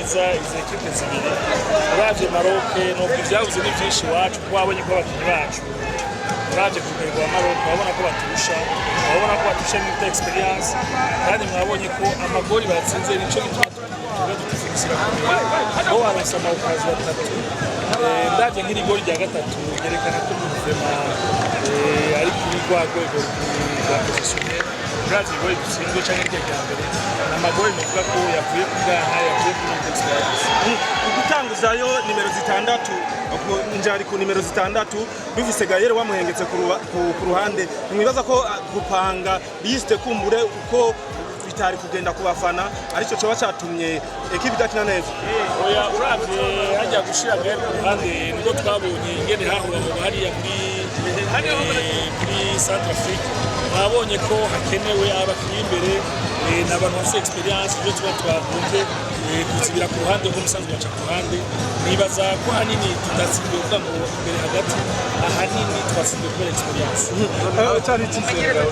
neza izi ekipe zibiri uravye Maroc no kuvyavuze ni vyinshi wacu kwabonye ko abakinyi bacu uravye kugerwa Maroc babona ko baturusha babona ko batusha mu experience kandi mwabonye ko amagori batsinze nico gituma tugadutifisira ko barasama ukazi batatu ndavye nk'iri gori rya gatatu yerekana ko muvema ari kuri rwego rwa positionner Brazil goli dutsinzwe cyane cyane amagori mevuga ko yavuye kugaha yavuye kuri experience ugutanguzayo nimero zitandatu njari ku nimero zitandatu bivise Gayere wamuhengetse ku ruhande mwibaza ko gupanga liste kumbure uko bitari kugenda kubafana arico cyo bacatumye ekipe dakina neza oya uravye hajya gushira Gayere ku ruhande niko twabonye ingene hahura hariya muri Centrafrique babonye ko hakenewe abakinyi imbere n'abantu bafite experience byo twakunze kuzibira ku ruhande ko musanzwe baca ku ruhande nibaza ko hanini tudatsindiye uvuga ngo imbere hagati ahanini twatsindiye kubera experience cyari cyizera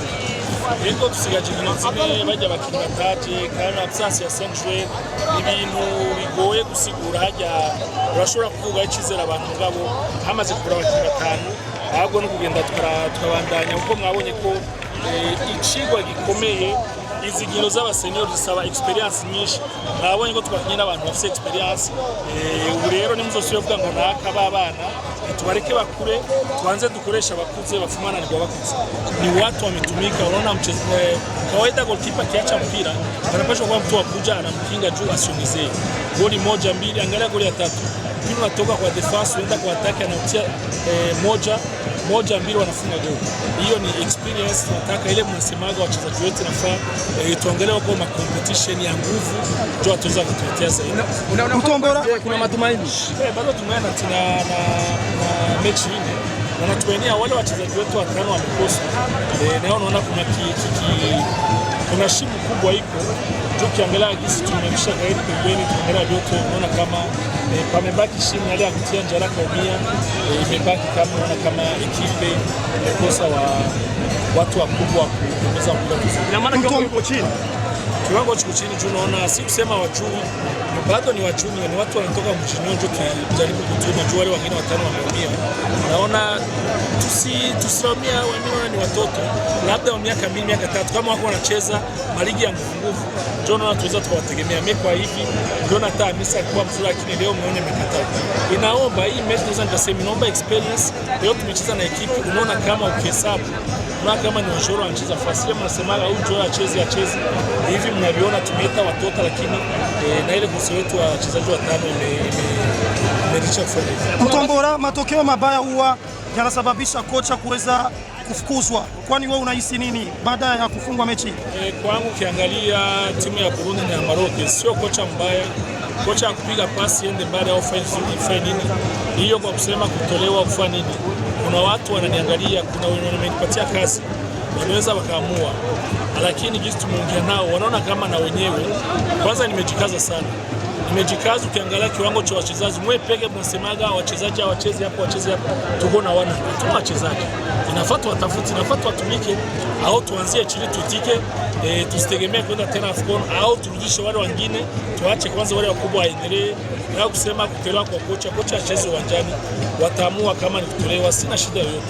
Ego tusigaje inkino zine bajya abakinyi bataje kandi absence ya Central ibintu bigoye gusigura hajya urashobora kuvuga ikizera abantu ngabo hamaze kugura abakinyi batanu ahubwo no kugenda tukabandanya kuko mwabonye ko icigwa gikomeye izi nkino z'abasenior zisaba experience nyinshi mwabonye ko twakinye n'abantu bafite experience ubu rero nimuzosubira kuvuga ngo naka babana tubareke bakure tuanze dukoresha abakuze bafumananirwa bakuze ni watu wametumika unaona mchezo kawaida goalkeeper kiacha mpira anapaswa kuwa mtu akuja anamkinga juu asiongezee goli moja mbili angalia goli ya tatu pili unatoka kwa defense unaenda kwa attack anatia moja mbili wanafunga goli hiyo ni experience tunataka ile mnasemaga wachezaji wetu nafaa tuangalie wako ma competition ya nguvu ndio tuweza kutuletea zaidi unaona kuna matumaini bado tumeana na mechi hii wanatuania wale wachezaji wetu watano wamekosa na unaona kuna shimo kubwa iko tukiangalia gisi tumemsha Gayere pembeni tunaangalia vyote unaona kama pamebaki shimo yale ya kutia njara kaumia imebaki kama ekipe imekosa watu wakubwa kuongeza mpira. Ina maana kiwango kiko chini. Kiwango kiko chini tunaona si kusema wajui bado ni wachuni ni watu wanatoka mjini ndio tujaribu kutuma juu wale wengine watano wameumia. Naona tusiramia wengine ni watoto labda wa miaka 2 miaka 3 kama wako wanacheza maligi ya nguvu ndio naona tuweza tukawategemea mimi kwa hivi ndio hata Hamisa kwa mzuri lakini leo muone mekata inaomba hii mechi tunaweza nikasema inaomba experience leo tumecheza na ekipe unaona kama ukihesabu na kama ni washoro wanacheza fasi mnasema au Joy acheze hivi mnaviona tumeita watoto lakini na ile kosi wetu wa wachezaji watano imericha kufanya Mtombora matokeo mabaya huwa yanasababisha kocha kuweza kufukuzwa. Kwani wewe unahisi nini baada ya kufungwa mechi? Kwangu ukiangalia timu ya Burundi na ya Maroc sio kocha mbaya. Kocha akupiga pasi ende baada ya offensive nini. Hiyo kwa kusema kutolewa kufanya nini. Kuna watu wananiangalia, kuna wenye wamenipatia kazi. Wanaweza wakaamua. Lakini jinsi tumeongea nao wanaona kama na wenyewe kwanza nimejikaza sana. Nimejikaza ukiangalia kiwango cha wachezaji mwe peke mnasemaga wachezaji hawachezi hapo wacheze hapo tuko na wana tuna wachezaji inafuata watafuti inafuata watumike au tuanzie chini tutike tusitegemee kwenda tena AFCON au turudishe wale wengine tuache kwanza wale wakubwa waendelee na kusema kutolewa kwa kocha acheze uwanjani wataamua kama ni kutolewa sina shida yoyote.